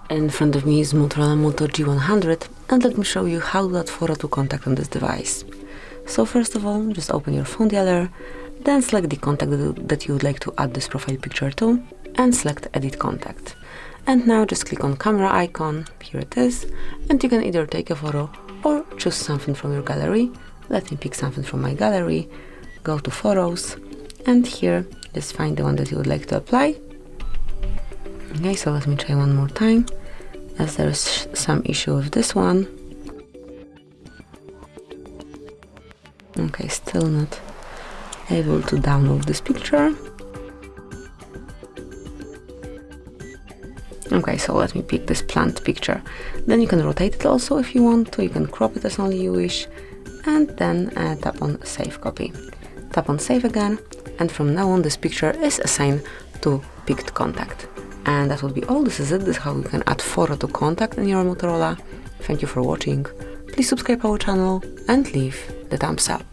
In front of me is MOTOROLA Moto G100, and let me show you how to add photo to contact on this device. So first of all, just open your phone dialer, then select the contact that you would like to add this profile picture to, and select Edit Contact. And now just click on camera icon, here it is, and you can either take a photo or choose something from your gallery. Let me pick something from my gallery, go to Photos, and here just find the one that you would like to apply. Okay, so let me try one more time, as there's some issue with this one. Okay, still not able to download this picture. Okay, so let me pick this plant picture. Then you can rotate it also if you want to, you can crop it as only you wish, and then tap on Save Copy. Tap on Save again, and from now on this picture is assigned to picked contact. And that would be all. This is it. This is how you can add photo to contact in your Motorola. Thank you for watching. Please subscribe our channel and leave the thumbs up.